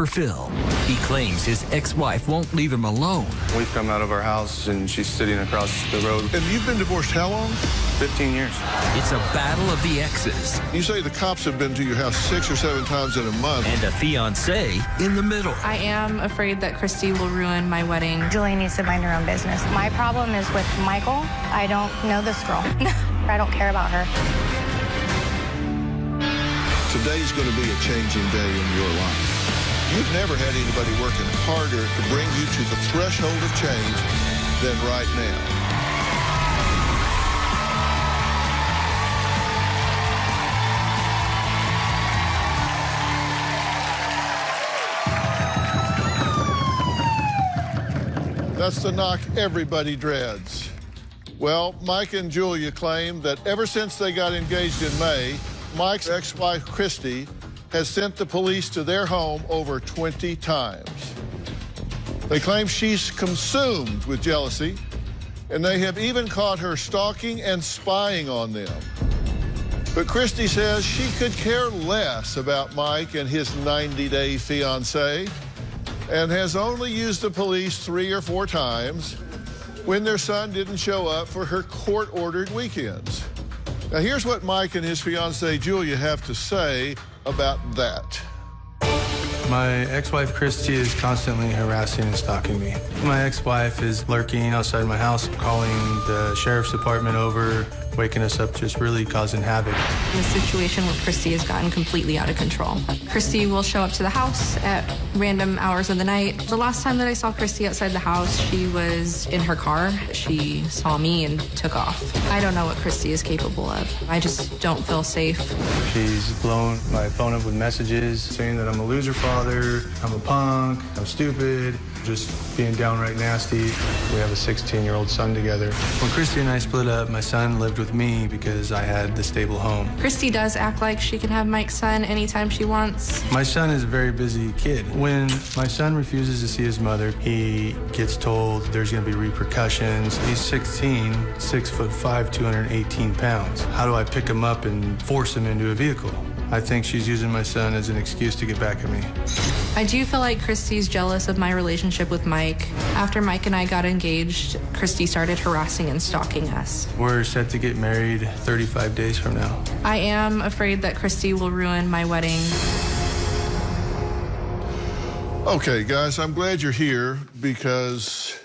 for Phil. He claims his ex-wife won't leave him alone. We've come out of our house and she's sitting across the road. And you've been divorced how long? 15 years. It's a battle of the exes. You say the cops have been to your house 6 or 7 times in a month. And a fiancé in the middle. I am afraid that Christy will ruin my wedding. Julie needs to mind her own business. My problem is with Michael. I don't know this girl. I don't care about her. Today's going to be a changing day in your life. You've never had anybody working harder to bring you to the threshold of change than right now. That's the knock everybody dreads. Well, Mike and Julia claim that ever since they got engaged in May, Mike's ex-wife, Christy, has sent the police to their home over 20 times. They claim she's consumed with jealousy, and they have even caught her stalking and spying on them. But Christy says she could care less about Mike and his 90-day fiancé, and has only used the police 3 or 4 times when their son didn't show up for her court-ordered weekends. Now, here's what Mike and his fiancée, Julia, have to say about that. My ex-wife, Christy, is constantly harassing and stalking me. My ex-wife is lurking outside my house, calling the sheriff's department over, waking us up, just really causing havoc. The situation with Christy has gotten completely out of control. Christy will show up to the house at random hours of the night. The last time that I saw Christy outside the house, she was in her car. She saw me and took off. I don't know what Christy is capable of. I just don't feel safe. She's blown my phone up with messages saying that I'm a loser father, I'm a punk, I'm stupid, just being downright nasty. We have a 16-year-old son together. When Christy and I split up, my son lived with me because I had the stable home. Christy does act like she can have Mike's son anytime she wants. My son is a very busy kid. When my son refuses to see his mother, he gets told there's going to be repercussions. He's 16, 6'5", 218 pounds. How do I pick him up and force him into a vehicle? I think she's using my son as an excuse to get back at me. I do feel like Christy's jealous of my relationship with Mike. After Mike and I got engaged, Christy started harassing and stalking us. We're set to get married 35 days from now. I am afraid that Christy will ruin my wedding. Okay, guys, I'm glad you're here because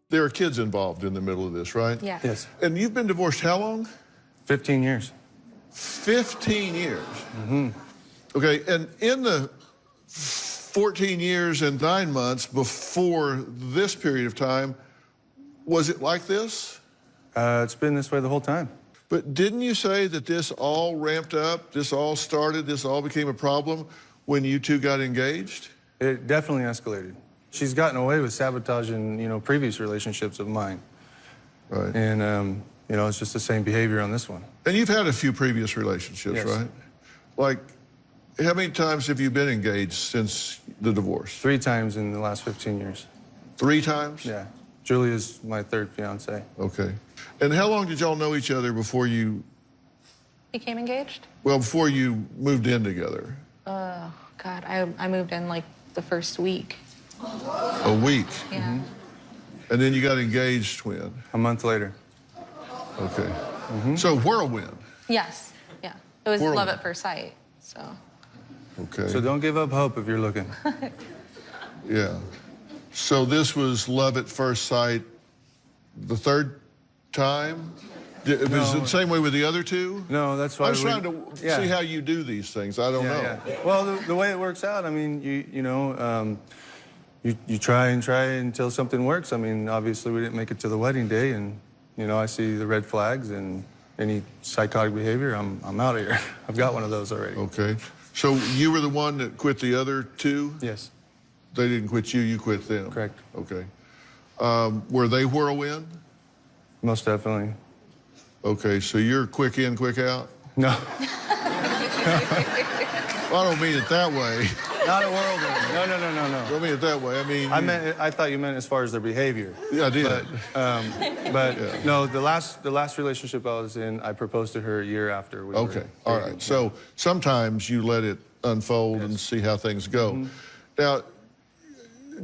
There are kids involved in the middle of this, right? Yeah. Yes. And you've been divorced how long? 15 years. 15 years. Okay, and in the 14 years and 9 months before this period of time, was it like this? It's been this way the whole time. But didn't you say that this all ramped up, this all started, this all became a problem when you two got engaged? It definitely escalated. She's gotten away with sabotaging, previous relationships of mine. Right. And, it's just the same behavior on this one. And you've had a few previous relationships, Yes. right? Like, how many times have you been engaged since the divorce? 3 times in the last 15 years. 3 times? Yeah. Julia's my 3rd fiance. Okay. And how long did y'all know each other before you, Became engaged? before you moved in together? Oh, God. I moved in like the first week. A week. Yeah. And then you got engaged when? A month later. Okay. So whirlwind. Yes. Yeah. It was Whirlwind. love at first sight. So. Okay. So don't give up hope if you're looking. Yeah. So this was love at first sight the 3rd time? Was it the same way with the other 2? No, that's why I'm just trying to see how you do these things. I don't know. Yeah. Well, the way it works out, I mean, you try and try until something works. I mean, obviously we didn't make it to the wedding day, and I see the red flags and any psychotic behavior, I'm out of here. I've got one of those already. Okay. So you were the one that quit the other 2? Yes. They didn't quit you, you quit them? Correct. Okay. Were they whirlwind? Most definitely. Okay, so you're quick in, quick out? No. Well, I don't mean it that way. Not a whirlwind. No. I don't mean it that way. I mean... I thought you meant as far as their behavior. Yeah, I did. But no, the last relationship I was in, I proposed to her a year after we were Okay, all right. dating. So sometimes you let it unfold and see how things go. Now,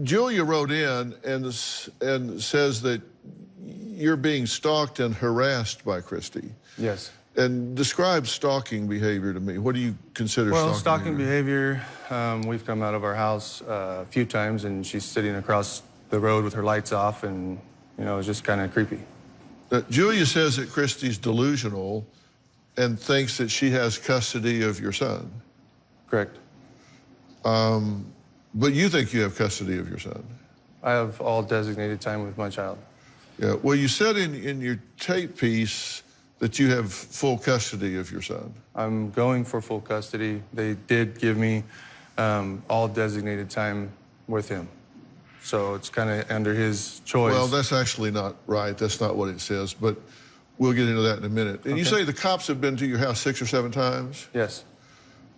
Julia wrote in and says that you're being stalked and harassed by Christy. Yes. And describe stalking behavior to me. What do you consider Well, stalking behavior? we've come out of our house a few times, and she's sitting across the road with her lights off, and, it's just kind of creepy. Julia says that Christy's delusional and thinks that she has custody of your son. Correct. But you think you have custody of your son. I have all designated time with my child. Yeah, well, you said in your tape piece that you have full custody of your son. I'm going for full custody. They did give me all designated time with him. So it's kind of under his choice. Well, that's actually not right. That's not what it says, but we'll get into that in a minute. And you say the cops have been to your house 6 or 7 times? Yes.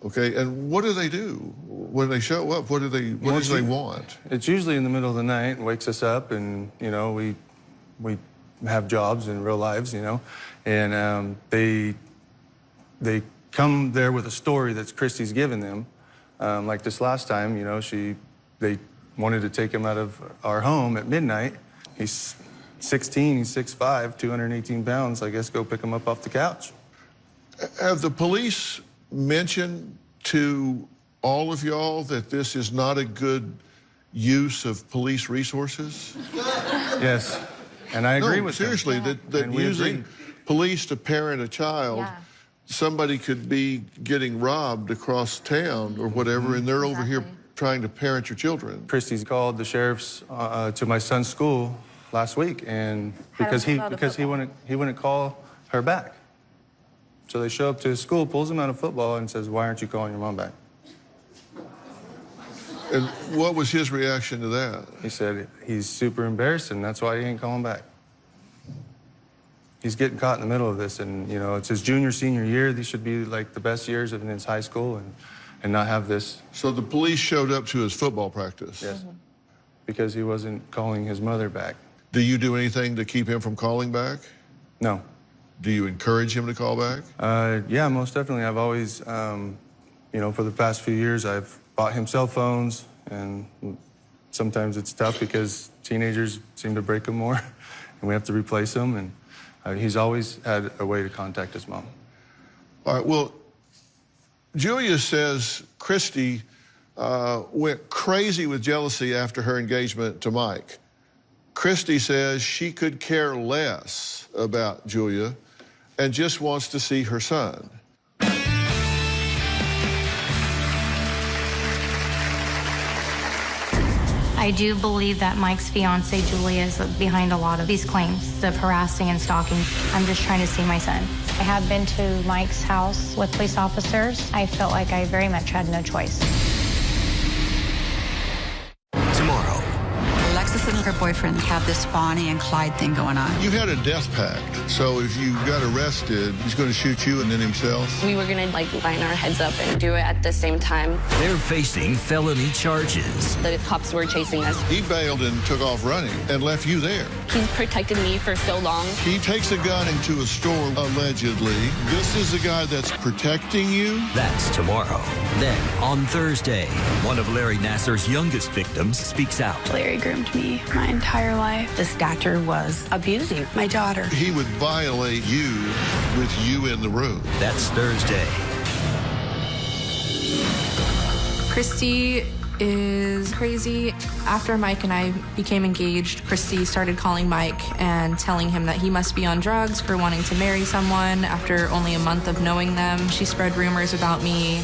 Okay, and what do they do when they show up? What do they want? It's usually in the middle of the night, wakes us up, and, we have jobs and real lives, and they come there with a story that's Christy's given them. Like this last time, they wanted to take him out of our home at midnight. He's 16, he's 6'5", 218 pounds. I guess go pick him up off the couch. Have the police mentioned to all of y'all that this is not a good use of police resources? Yes, and I agree with them. Seriously, that using police to parent a child, somebody could be getting robbed across town or whatever, and they're over here trying to parent your children. Christy's called the sheriff's to my son's school last week, and because he wouldn't call her back. So they show up to his school, pulls him out of football, and says, "Why aren't you calling your mom back?" And what was his reaction to that? He said he's super embarrassed, and that's why he ain't calling back. He's getting caught in the middle of this, and it's his junior, senior year. These should be like the best years of his high school, and not have this. So the police showed up to his football practice? Yes, because he wasn't calling his mother back. Do you do anything to keep him from calling back? No. Do you encourage him to call back? Yeah, most definitely. I've always, for the past few years, I've bought him cell phones, and sometimes it's tough because teenagers seem to break them more, and we have to replace them, and he's always had a way to contact his mom. All right, well, Julia says Christy went crazy with jealousy after her engagement to Mike. Christy says she could care less about Julia and just wants to see her son. I do believe that Mike's fiance, Julia, is behind a lot of these claims of harassing and stalking. I'm just trying to see my son. I have been to Mike's house with police officers. I felt like I very much had no choice. Tomorrow. Alexis and her boyfriend have this Bonnie and Clyde thing going on. You had a death pact, so if you got arrested, he's going to shoot you and then himself? We were going to, line our heads up and do it at the same time. They're facing felony charges. The cops were chasing us. He bailed and took off running and left you there. He's protected me for so long. He takes a gun into a store, allegedly. This is the guy that's protecting you? That's tomorrow. Then, on Thursday, one of Larry Nassar's youngest victims speaks out. Larry groomed me my entire life. This doctor was abusing my daughter. He would violate you with you in the room. That's Thursday. Christy is crazy. After Mike and I became engaged, Christy started calling Mike and telling him that he must be on drugs for wanting to marry someone. After only a month of knowing them, she spread rumors about me,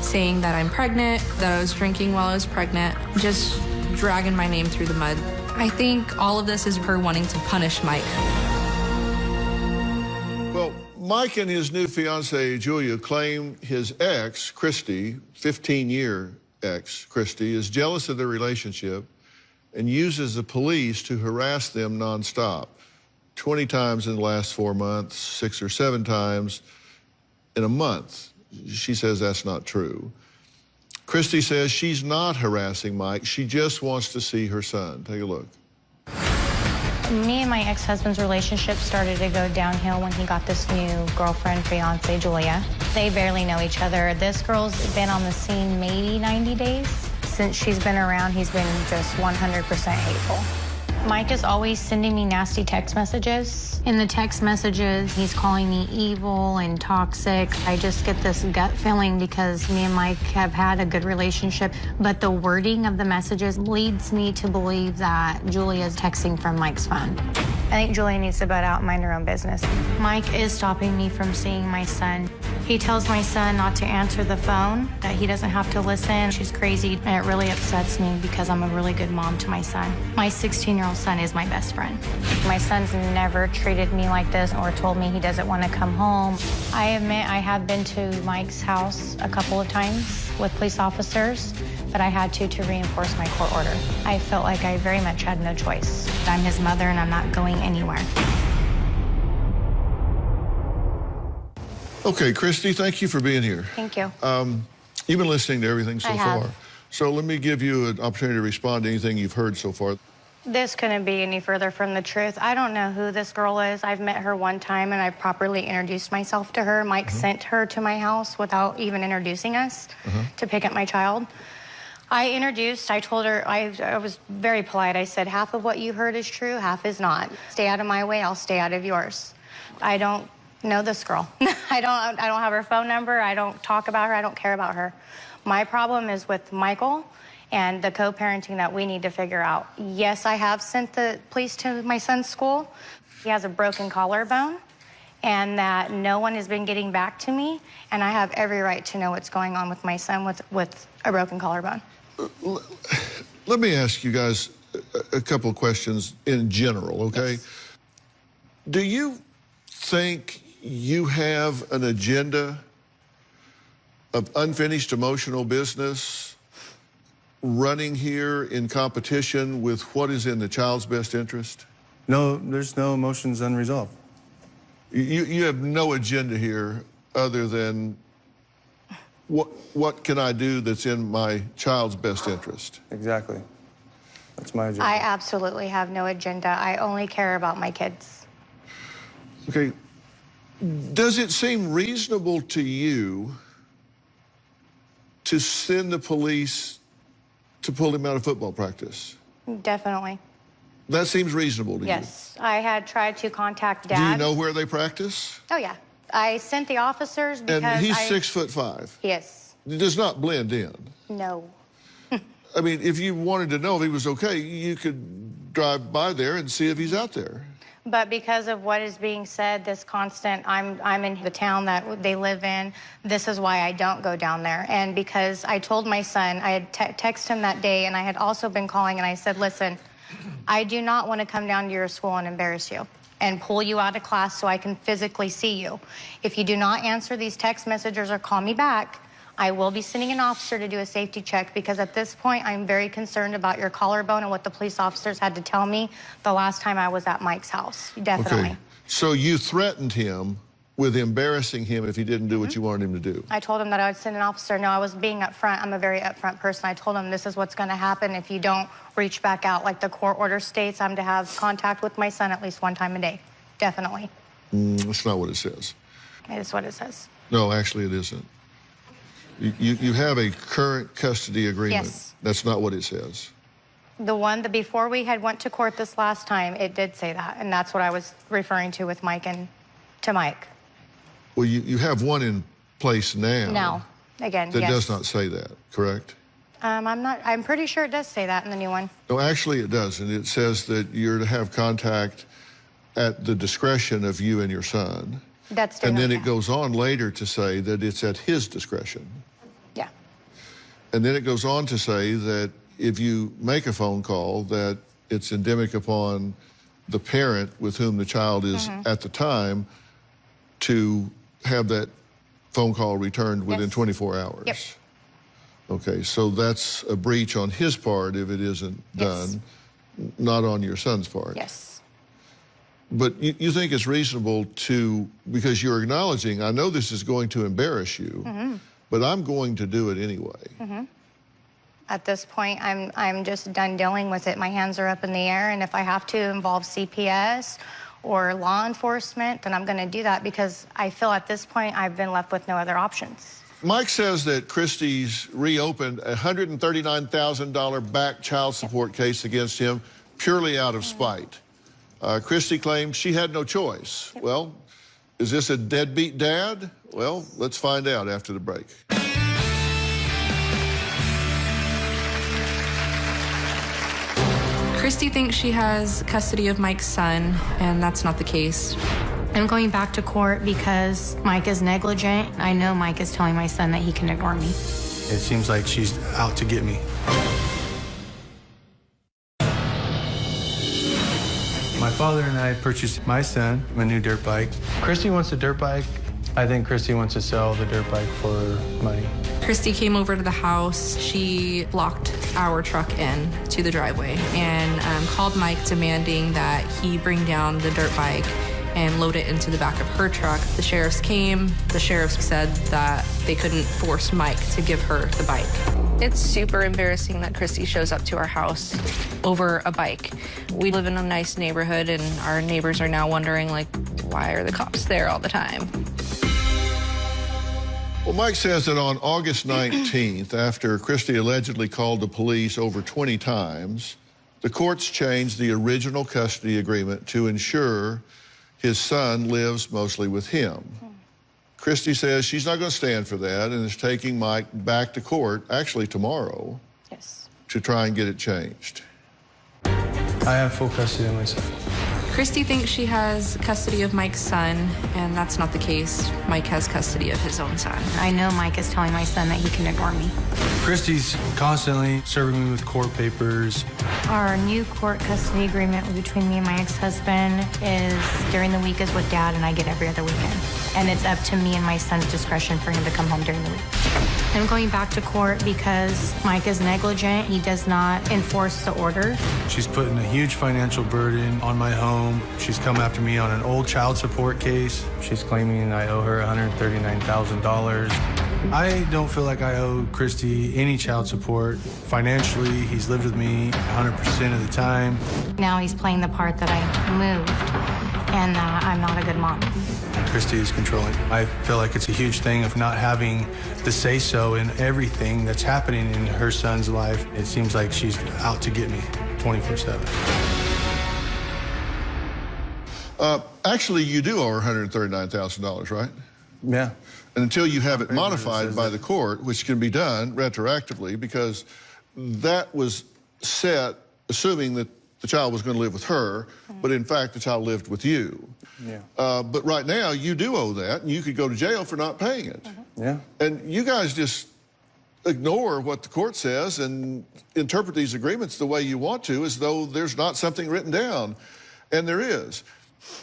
saying that I'm pregnant, that I was drinking while I was pregnant, just dragging my name through the mud. I think all of this is her wanting to punish Mike. Well, Mike and his new fiancée, Julia, claim his ex, Christy, 15-year ex, Christy, is jealous of their relationship and uses the police to harass them nonstop. 20 times in the last 4 months, 6 or 7 times in a month. She says that's not true. Christy says she's not harassing Mike. She just wants to see her son. Take a look. Me and my ex-husband's relationship started to go downhill when he got this new girlfriend, fiance, Julia. They barely know each other. This girl's been on the scene maybe 90 days. Since she's been around, he's been just 100% hateful. Mike is always sending me nasty text messages. In the text messages, he's calling me evil and toxic. I just get this gut feeling because me and Mike have had a good relationship, but the wording of the messages leads me to believe that Julia is texting from Mike's phone. I think Julia needs to butt out and mind her own business. Mike is stopping me from seeing my son. He tells my son not to answer the phone, that he doesn't have to listen. She's crazy, and it really upsets me because I'm a really good mom to my son. My 16-year-old son is my best friend. My son's never treated me like this or told me he doesn't want to come home. I admit I have been to Mike's house a couple of times with police officers, but I had to reinforce my court order. I felt like I very much had no choice. I'm his mother and I'm not going anywhere. Okay, Christy, thank you for being here. Thank you. You've been listening to everything so I have. far. So let me give you an opportunity to respond to anything you've heard so far. This couldn't be any further from the truth. I don't know who this girl is. I've met her one time and I've properly introduced myself to her. Mike sent her to my house without even introducing us to pick up my child. I told her, I was very polite. I said, half of what you heard is true, half is not. Stay out of my way, I'll stay out of yours. I don't know this girl. I don't have her phone number. I don't talk about her. I don't care about her. My problem is with Michael and the co-parenting that we need to figure out. Yes, I have sent the police to my son's school. He has a broken collarbone and that no one has been getting back to me, and I have every right to know what's going on with my son with a broken collarbone. Let me ask you guys a couple of questions in general, okay? Yes. Do you think you have an agenda of unfinished emotional business running here in competition with what is in the child's best interest? No, there's no emotions unresolved. You have no agenda here other than what can I do that's in my child's best interest? Exactly. That's my agenda. I absolutely have no agenda. I only care about my kids. Okay. Does it seem reasonable to you to send the police to pull him out of football practice? Definitely. That seems reasonable to you? Yes. I had tried to contact Dad. Do you know where they practice? Oh, yeah. I sent the officers because And he's 6'5". Yes. He does not blend in. No. I mean, if you wanted to know if he was okay, you could drive by there and see if he's out there. But because of what is being said, this constant, I'm in the town that they live in, this is why I don't go down there. And because I told my son, I had texted him that day, and I had also been calling, and I said, listen, I do not want to come down to your school and embarrass you and pull you out of class so I can physically see you. If you do not answer these text messages or call me back, I will be sending an officer to do a safety check, because at this point, I'm very concerned about your collarbone and what the police officers had to tell me the last time I was at Mike's house. Definitely. Okay. So you threatened him with embarrassing him if he didn't do what you wanted him to do. I told him that I would send an officer. No, I was being upfront. I'm a very upfront person. I told him this is what's going to happen if you don't reach back out. Like the court order states, I'm to have contact with my son at least one time a day. Definitely. That's not what it says. It is what it says. No, actually it isn't. You have a current custody agreement. Yes. That's not what it says. The one that before we had went to court this last time, it did say that, and that's what I was referring to with Mike and to Mike. Well, you have one in place now. Now, again, that yes. does not say that, correct? I'm pretty sure it does say that in the new one. No, actually it doesn't. It says that you're to have contact at the discretion of you and your son. That's and then different. it goes on later to say that it's at his discretion. Yeah. And then it goes on to say that if you make a phone call, that it's endemic upon the parent with whom the child is at the time to have that phone call returned within 24 hours. Yep. Okay, so that's a breach on his part if it isn't done, not on your son's part. Yes. But you think it's reasonable to, because you're acknowledging, I know this is going to embarrass you, but I'm going to do it anyway. At this point, I'm just done dealing with it. My hands are up in the air, and if I have to involve CPS or law enforcement, then I'm going to do that, because I feel at this point I've been left with no other options. Mike says that Christie's reopened a $139,000 back child support case against him purely out of spite. Christy claims she had no choice. Well, is this a deadbeat dad? Well, let's find out after the break. Christy thinks she has custody of Mike's son, and that's not the case. I'm going back to court because Mike is negligent. I know Mike is telling my son that he can ignore me. It seems like she's out to get me. My father and I purchased my son a new dirt bike. Christy wants a dirt bike. I think Christy wants to sell the dirt bike for money. Christy came over to the house. She blocked our truck in to the driveway and called Mike demanding that he bring down the dirt bike and load it into the back of her truck. The sheriffs came. The sheriffs said that they couldn't force Mike to give her the bike. It's super embarrassing that Christy shows up to our house over a bike. We live in a nice neighborhood, and our neighbors are now wondering, like, why are the cops there all the time? Well, Mike says that on August 19th, after Christy allegedly called the police over 20 times, the courts changed the original custody agreement to ensure his son lives mostly with him. Christy says she's not going to stand for that and is taking Mike back to court, actually tomorrow, to try and get it changed. I have full custody of my son. Christy thinks she has custody of Mike's son, and that's not the case. Mike has custody of his own son. I know Mike is telling my son that he can ignore me. Christy's constantly serving me with court papers. Our new court custody agreement between me and my ex-husband is during the week is with Dad, and I get every other weekend. And it's up to me and my son's discretion for him to come home during the week. I'm going back to court because Mike is negligent. He does not enforce the order. She's putting a huge financial burden on my home. She's come after me on an old child support case. She's claiming I owe her $139,000. I don't feel like I owe Christy any child support. Financially, he's lived with me 100% of the time. Now he's playing the part that I moved, and I'm not a good mom. Christy is controlling. I feel like it's a huge thing of not having the say-so in everything that's happening in her son's life. It seems like she's out to get me 24/7. Actually, you do owe her $139,000, right? Yeah. And until you have it modified by the court, which can be done retroactively, because that was set assuming that the child was going to live with her, but in fact, the child lived with you. Yeah. But right now, you do owe that, and you could go to jail for not paying it. Yeah. And you guys just ignore what the court says and interpret these agreements the way you want to, as though there's not something written down, and there is.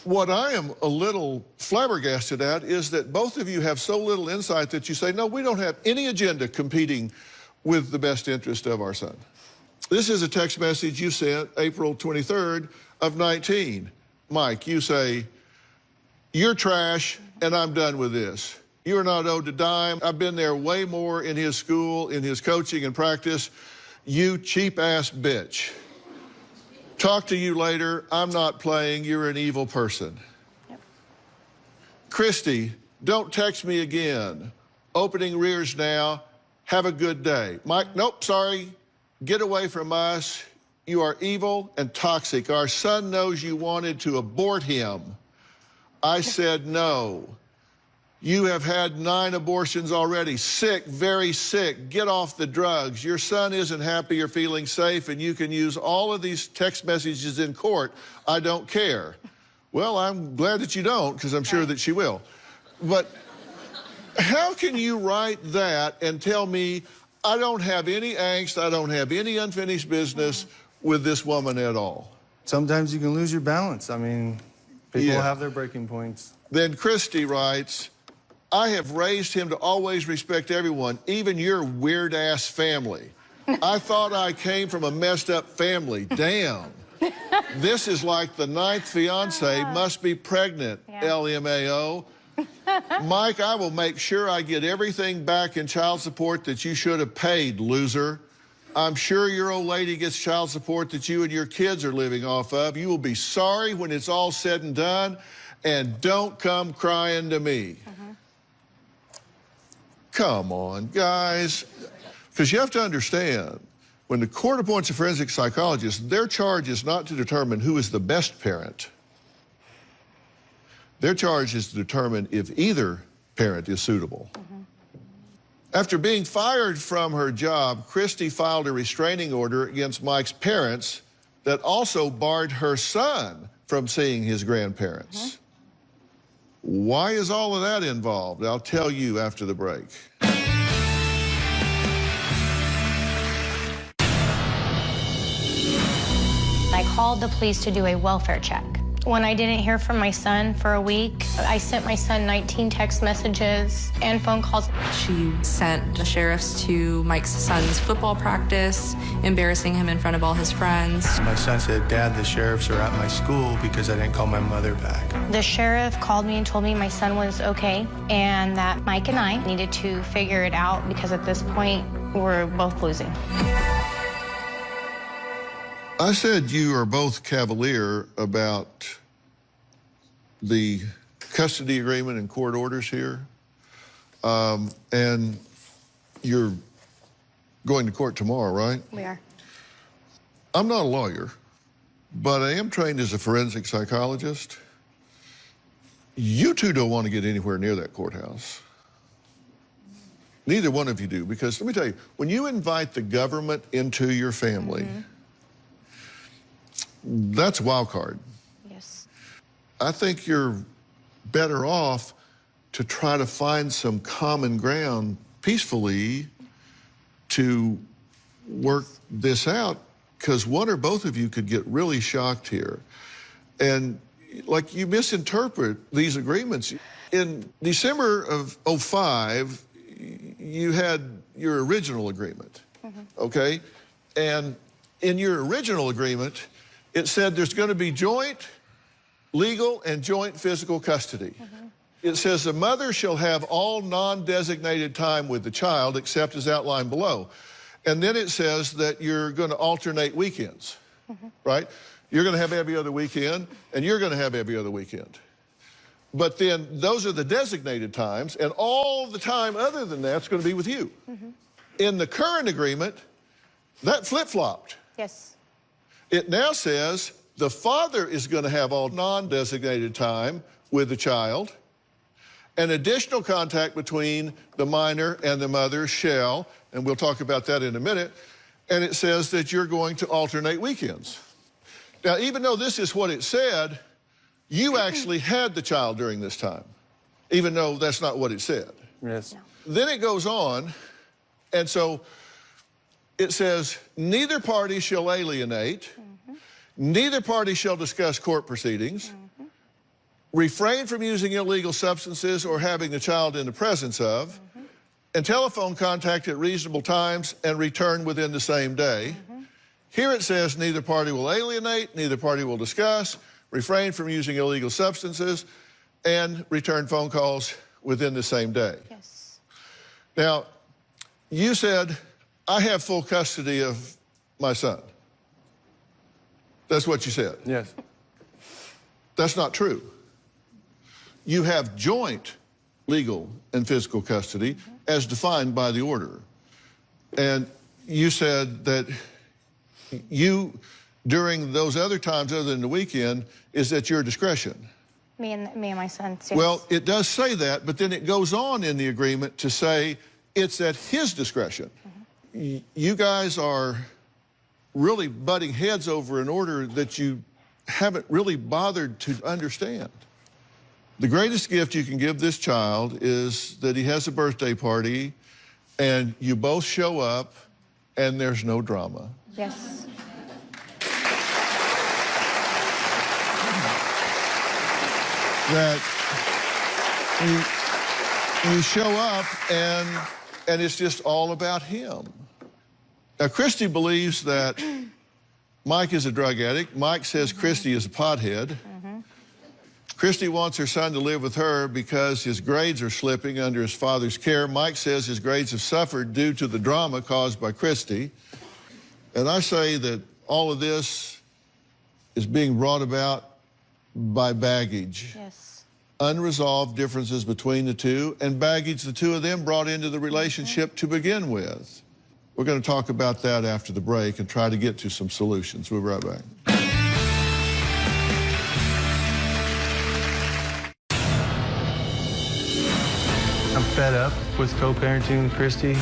What I am a little flabbergasted at is that both of you have so little insight that you say, no, we don't have any agenda competing with the best interest of our son. This is a text message you sent April 23rd of 19. Mike, you say, you're trash and I'm done with this. You are not owed a dime. I've been there way more in his school, in his coaching and practice. You cheap ass bitch. Talk to you later. I'm not playing. You're an evil person. Yep. Christy, don't text me again. Opening rears now. Have a good day. Mike, nope, sorry. Get away from us. You are evil and toxic. Our son knows you wanted to abort him. I said no. You have had 9 abortions already. Sick, very sick. Get off the drugs. Your son isn't happy or feeling safe, and you can use all of these text messages in court. I don't care. Well, I'm glad that you don't, because I'm sure that she will. But how can you write that and tell me I don't have any angst, I don't have any unfinished business with this woman at all? Sometimes you can lose your balance. I mean, people have their breaking points. Then Christy writes, I have raised him to always respect everyone, even your weird-ass family. I thought I came from a messed-up family. Damn. This is like the 9th fiance must be pregnant, LMAO. Mike, I will make sure I get everything back in child support that you should have paid, loser. I'm sure your old lady gets child support that you and your kids are living off of. You will be sorry when it's all said and done, and don't come crying to me. Come on, guys. Because you have to understand, when the court appoints a forensic psychologist, their charge is not to determine who is the best parent. Their charge is to determine if either parent is suitable. After being fired from her job, Christy filed a restraining order against Mike's parents that also barred her son from seeing his grandparents. Why is all of that involved? I'll tell you after the break. I called the police to do a welfare check. When I didn't hear from my son for a week, I sent my son 19 text messages and phone calls. She sent the sheriffs to Mike's son's football practice, embarrassing him in front of all his friends. My son said, Dad, the sheriffs are at my school because I didn't call my mother back. The sheriff called me and told me my son was okay and that Mike and I needed to figure it out because at this point, we're both losing. I said you are both cavalier about the custody agreement and court orders here, and you're going to court tomorrow, right? We are. I'm not a lawyer, but I am trained as a forensic psychologist. You two don't want to get anywhere near that courthouse. Neither one of you do, because let me tell you, when you invite the government into your family, that's a wild card. Yes. I think you're better off to try to find some common ground peacefully to work this out, because one or both of you could get really shocked here. And like, you misinterpret these agreements. In December of '05, you had your original agreement, okay? And in your original agreement, it said there's going to be joint legal and joint physical custody. It says the mother shall have all non-designated time with the child except as outlined below. And then it says that you're going to alternate weekends, right? You're going to have every other weekend, and you're going to have every other weekend. But then those are the designated times, and all the time other than that's going to be with you. In the current agreement, that flip-flopped. Yes. It now says the father is going to have all non-designated time with the child, and additional contact between the minor and the mother shall, and we'll talk about that in a minute, and it says that you're going to alternate weekends. Now, even though this is what it said, you actually had the child during this time, even though that's not what it said. Yes. No. Then it goes on, and so it says, neither party shall alienate, neither party shall discuss court proceedings, refrain from using illegal substances or having the child in the presence of, and telephone contact at reasonable times and return within the same day. Here it says neither party will alienate, neither party will discuss, refrain from using illegal substances, and return phone calls within the same day. Yes. Now, you said, I have full custody of my son. That's what you said. Yes. That's not true. You have joint legal and physical custody as defined by the order. And you said that you, during those other times other than the weekend, is at your discretion. Me and my son. Yes. Well, it does say that, but then it goes on in the agreement to say it's at his discretion. You guys are really butting heads over an order that you haven't really bothered to understand. The greatest gift you can give this child is that he has a birthday party and you both show up and there's no drama. Yes. That you show up and it's just all about him. Now, Christy believes that Mike is a drug addict. Mike says Christy is a pothead. Christy wants her son to live with her because his grades are slipping under his father's care. Mike says his grades have suffered due to the drama caused by Christy. And I say that all of this is being brought about by baggage. Yes. Unresolved differences between the two, and baggage the two of them brought into the relationship to begin with. We're going to talk about that after the break and try to get to some solutions. We'll be right back. I'm fed up with co-parenting with Christy.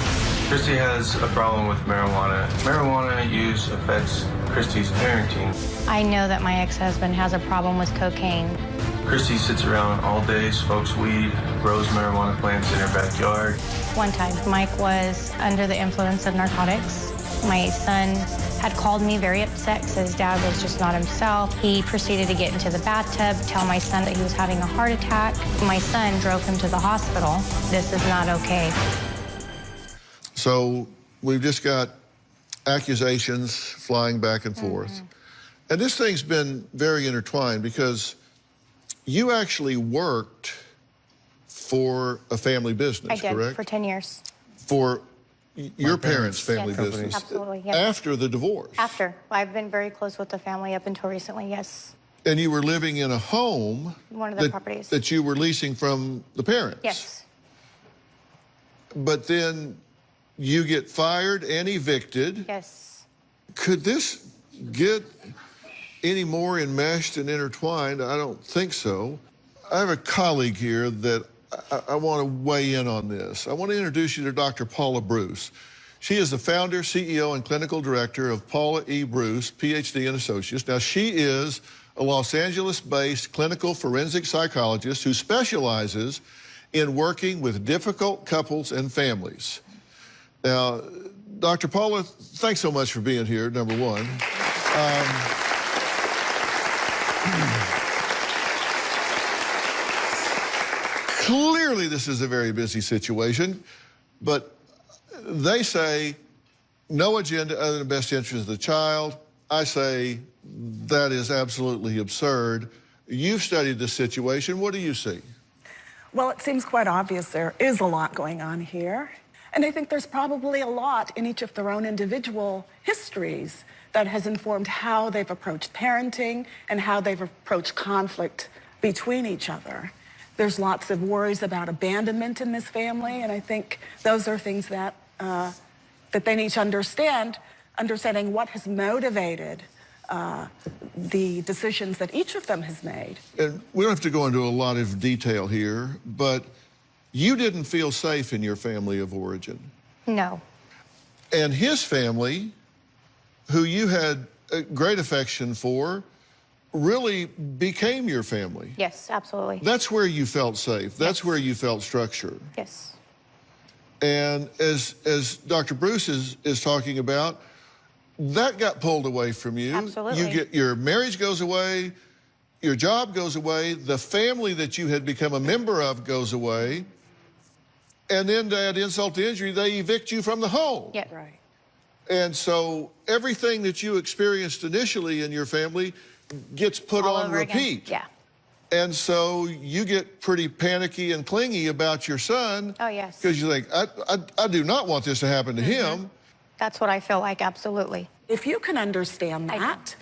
Christy has a problem with marijuana. Marijuana use affects Christy's parenting. I know that my ex-husband has a problem with cocaine. Christy sits around all day, smokes weed, grows marijuana plants in her backyard. One time, Mike was under the influence of narcotics. My son had called me very upset because his dad was just not himself. He proceeded to get into the bathtub, tell my son that he was having a heart attack. My son drove him to the hospital. This is not okay. So we've just got accusations flying back and forth. And this thing's been very intertwined because you actually worked for a family business, I did, correct? for 10 years. For your parents' family Yes, business? absolutely, yes. After the divorce? After. I've been very close with the family up until recently, yes. And you were living in a home One of the properties. that you were leasing from the parents? Yes. But then you get fired and evicted. Yes. Could this get any more enmeshed and intertwined? I don't think so. I have a colleague here that I want to weigh in on this. I want to introduce you to Dr. Paula Bruce. She is the founder, CEO, and clinical director of Paula E. Bruce, PhD and Associates. Now, she is a Los Angeles-based clinical forensic psychologist who specializes in working with difficult couples and families. Now, Dr. Paula, thanks so much for being here, number one. Clearly, this is a very busy situation, but they say no agenda other than best interest of the child. I say that is absolutely absurd. You've studied this situation. What do you see? Well, it seems quite obvious there is a lot going on here. And I think there's probably a lot in each of their own individual histories that has informed how they've approached parenting and how they've approached conflict between each other. There's lots of worries about abandonment in this family, and I think those are things that that they need to understand, understanding what has motivated the decisions that each of them has made. And we don't have to go into a lot of detail here, but you didn't feel safe in your family of origin. No. And his family, who you had a great affection for, really became your family. Yes, absolutely. That's where you felt safe. That's where you felt structure. Yes. And as Dr. Bruce is talking about, that got pulled away from you. Absolutely. Your marriage goes away, your job goes away, the family that you had become a member of goes away, and then to add insult to injury, they evict you from the home. Yeah. Right. And so everything that you experienced initially in your family gets put All on over repeat. again. Yeah. And so you get pretty panicky and clingy about your son. Oh, yes. Because you think, I do not want this to happen to him. That's what I feel like, absolutely. If you can understand that,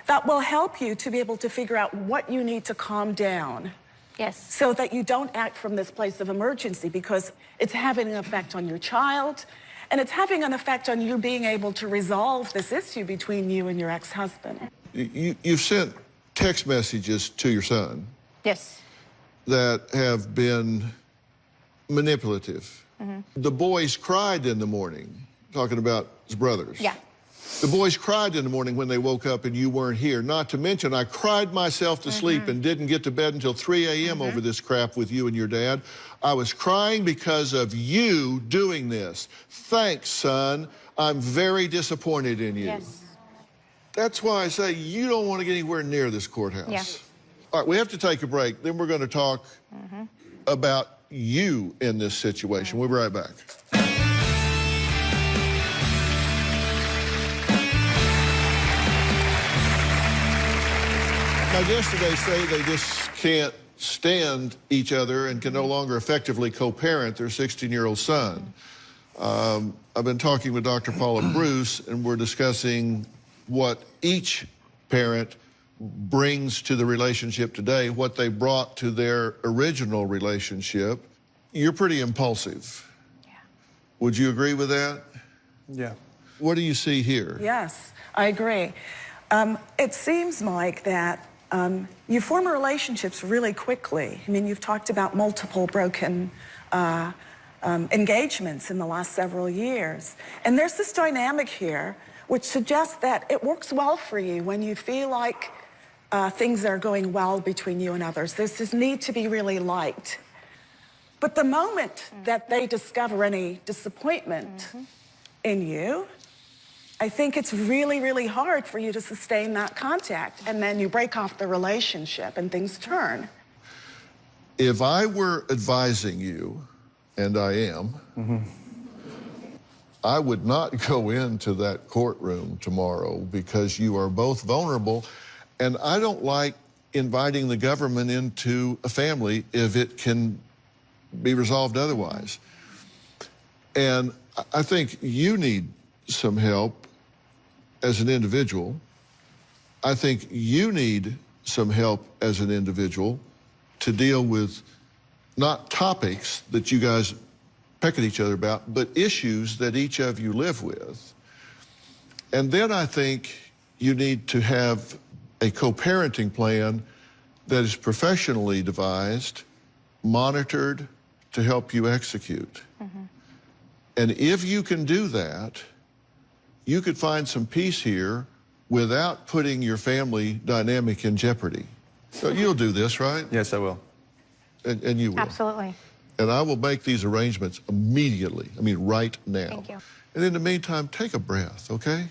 that will help you to be able to figure out what you need to calm down. Yes. So that you don't act from this place of emergency, because it's having an effect on your child, and it's having an effect on you being able to resolve this issue between you and your ex-husband. You've sent text messages to your son. Yes. That have been manipulative. The boys cried in the morning, talking about his brothers. Yeah. The boys cried in the morning when they woke up and you weren't here. Not to mention, I cried myself to sleep and didn't get to bed until 3 a.m. over this crap with you and your dad. I was crying because of you doing this. Thanks, son. I'm very disappointed in you. Yes. That's why I say you don't want to get anywhere near this courthouse. Yeah. All right, we have to take a break. Then we're going to talk about you in this situation. We'll be right back. My guests today say they just can't stand each other and can no longer effectively co-parent their 16-year-old son. I've been talking with Dr. Paula Bruce, and we're discussing what each parent brings to the relationship today, what they brought to their original relationship. You're pretty impulsive. Yeah. Would you agree with that? Yeah. What do you see here? Yes, I agree. It seems, Mike, that you form relationships really quickly. I mean, you've talked about multiple broken engagements in the last several years. And there's this dynamic here which suggests that it works well for you when you feel like things are going well between you and others. There's this need to be really liked. But the moment that they discover any disappointment in you, I think it's really, really hard for you to sustain that contact. And then you break off the relationship and things turn. If I were advising you, and I am, I would not go into that courtroom tomorrow because you are both vulnerable. And I don't like inviting the government into a family if it can be resolved otherwise. And I think you need some help as an individual. I think you need some help as an individual to deal with not topics that you guys peck at each other about, but issues that each of you live with. And then I think you need to have a co-parenting plan that is professionally devised, monitored to help you execute. And if you can do that, you could find some peace here without putting your family dynamic in jeopardy. So you'll do this, right? Yes, I will. And you will. Absolutely. And I will make these arrangements immediately. I mean, right now. Thank you. And in the meantime, take a breath, okay?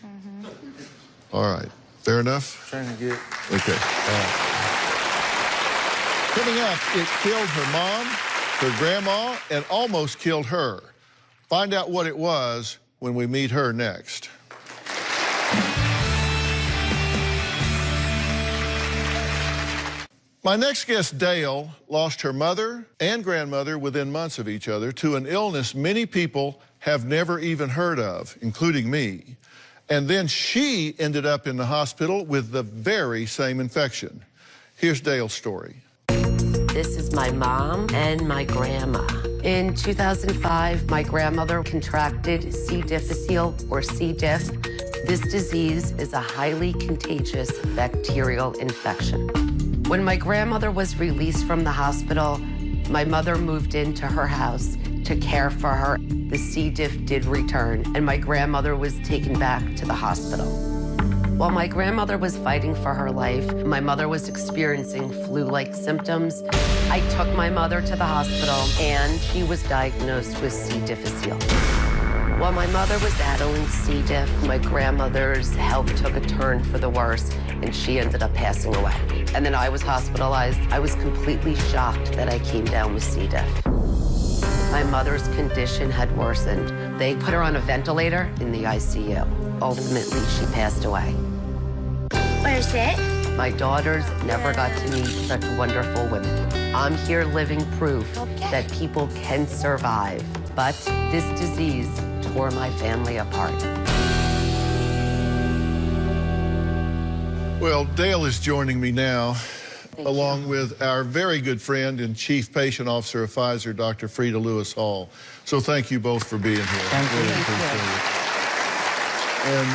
All right. Fair enough? Trying to get... Okay. Coming up, it killed her mom, her grandma, and almost killed her. Find out what it was when we meet her next. My next guest, Dale, lost her mother and grandmother within months of each other to an illness many people have never even heard of, including me. And then she ended up in the hospital with the very same infection. Here's Dale's story. This is my mom and my grandma. In 2005, my grandmother contracted C. difficile, or C. diff. This disease is a highly contagious bacterial infection. When my grandmother was released from the hospital, my mother moved into her house to care for her. The C. diff did return, and my grandmother was taken back to the hospital. While my grandmother was fighting for her life, my mother was experiencing flu-like symptoms. I took my mother to the hospital, and she was diagnosed with C. difficile. While my mother was battling C. diff, my grandmother's health took a turn for the worse, and she ended up passing away. And then I was hospitalized. I was completely shocked that I came down with C. diff. My mother's condition had worsened. They put her on a ventilator in the ICU. Ultimately, she passed away. What is it? My daughters never got to meet such wonderful women. I'm here living proof that people can survive, but this disease tore my family apart. Well, Dale is joining me now, along with our very good friend and Chief Patient Officer of Pfizer, Dr. Frida Lewis Hall. So thank you both for being here. Thank you. Really appreciate it. And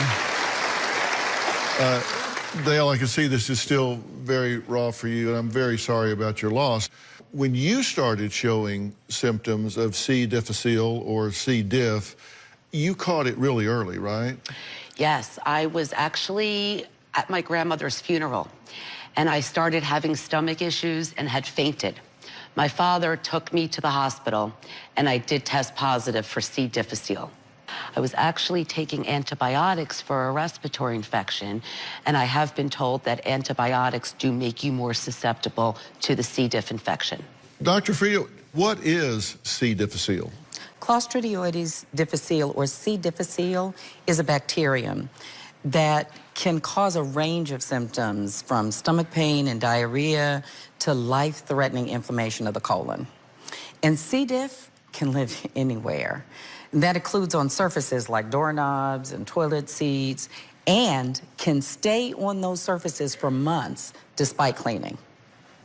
Dale, I can see this is still very raw for you, and I'm very sorry about your loss. When you started showing symptoms of C. difficile or C. diff, you caught it really early, right? Yes, I was actually at my grandmother's funeral, and I started having stomach issues and had fainted. My father took me to the hospital, and I did test positive for C. difficile. I was actually taking antibiotics for a respiratory infection, and I have been told that antibiotics do make you more susceptible to the C. diff infection. Dr. Frida, what is C. difficile? Clostridioides difficile, or C. difficile, is a bacterium that can cause a range of symptoms, from stomach pain and diarrhea to life-threatening inflammation of the colon. And C. diff can live anywhere. And that includes on surfaces like doorknobs and toilet seats, and can stay on those surfaces for months despite cleaning.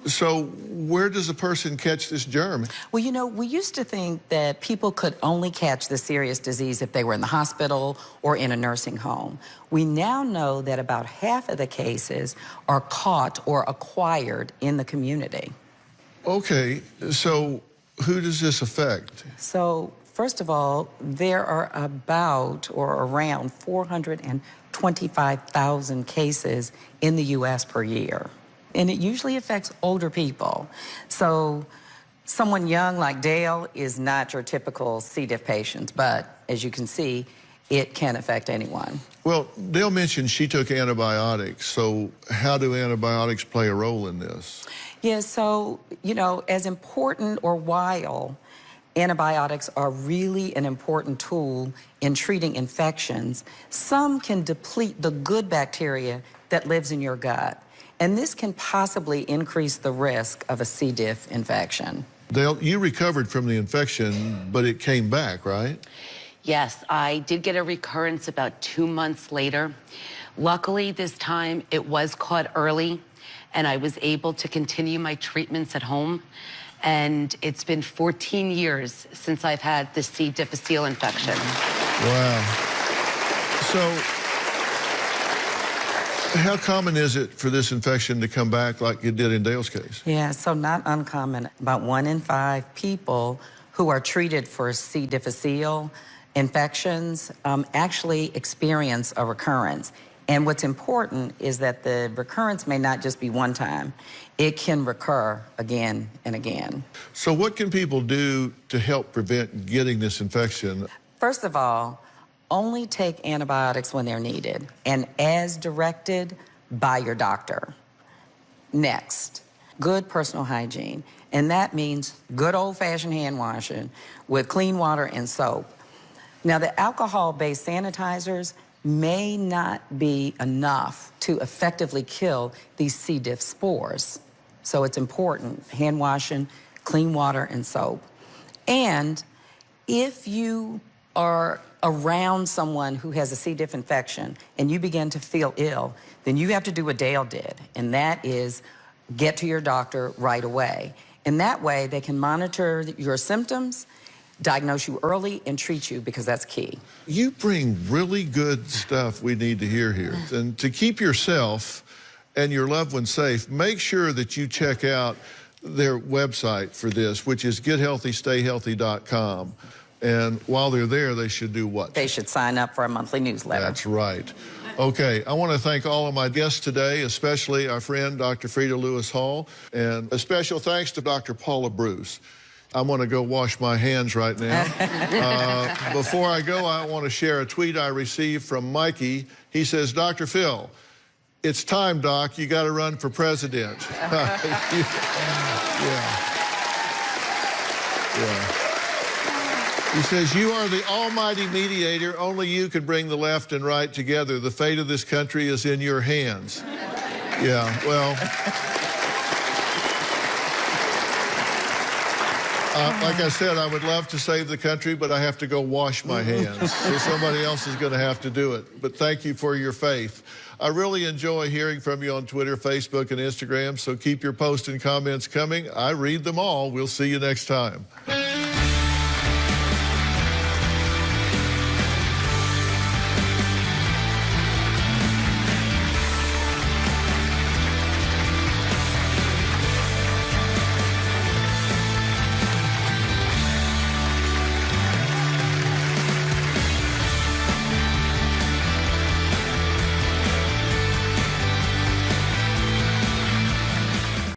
So where does a person catch this germ? Well, you know, we used to think that people could only catch the serious disease if they were in the hospital or in a nursing home. We now know that about half of the cases are caught or acquired in the community. Okay, so who does this affect? So, first of all, there are about or around 425,000 cases in the U.S. per year. And it usually affects older people. So someone young like Dale is not your typical C. diff patient, but as you can see, it can affect anyone. Well, Dale mentioned she took antibiotics, so how do antibiotics play a role in this? Yeah, so, you know, as important or while antibiotics are really an important tool in treating infections, some can deplete the good bacteria that lives in your gut. And this can possibly increase the risk of a C. diff infection. Dale, you recovered from the infection, but it came back, right? Yes, I did get a recurrence about 2 months later. Luckily, this time it was caught early, and I was able to continue my treatments at home. And it's been 14 years since I've had the C. difficile infection. Wow. So, how common is it for this infection to come back like it did in Dale's case? Yeah, so not uncommon. About 1 in 5 people who are treated for C. difficile infections actually experience a recurrence. And what's important is that the recurrence may not just be one time. It can recur again and again. So what can people do to help prevent getting this infection? First of all, only take antibiotics when they're needed and as directed by your doctor. Next, good personal hygiene. And that means good old-fashioned hand washing with clean water and soap. Now, the alcohol-based sanitizers may not be enough to effectively kill these C. diff spores. So it's important, hand washing, clean water, and soap. And if you are around someone who has a C. diff infection and you begin to feel ill, then you have to do what Dale did, and that is get to your doctor right away. And that way, they can monitor your symptoms, diagnose you early, and treat you, because that's key. You bring really good stuff we need to hear here. And to keep yourself and your loved ones safe, make sure that you check out their website for this, which is gethealthystayhealthy.com. And while they're there, they should do what? They should sign up for a monthly newsletter. That's right. Okay, I want to thank all of my guests today, especially our friend, Dr. Frida Lewis Hall, and a special thanks to Dr. Paula Bruce. I'm going to go wash my hands right now. Before I go, I want to share a tweet I received from Mikey. He says, Dr. Phil, it's time, Doc. You got to run for president. Yeah. He says, you are the almighty mediator. Only you can bring the left and right together. The fate of this country is in your hands. Yeah, well... like I said, I would love to save the country, but I have to go wash my hands. So somebody else is going to have to do it. But thank you for your faith. I really enjoy hearing from you on Twitter, Facebook, and Instagram, so keep your posts and comments coming. I read them all. We'll see you next time.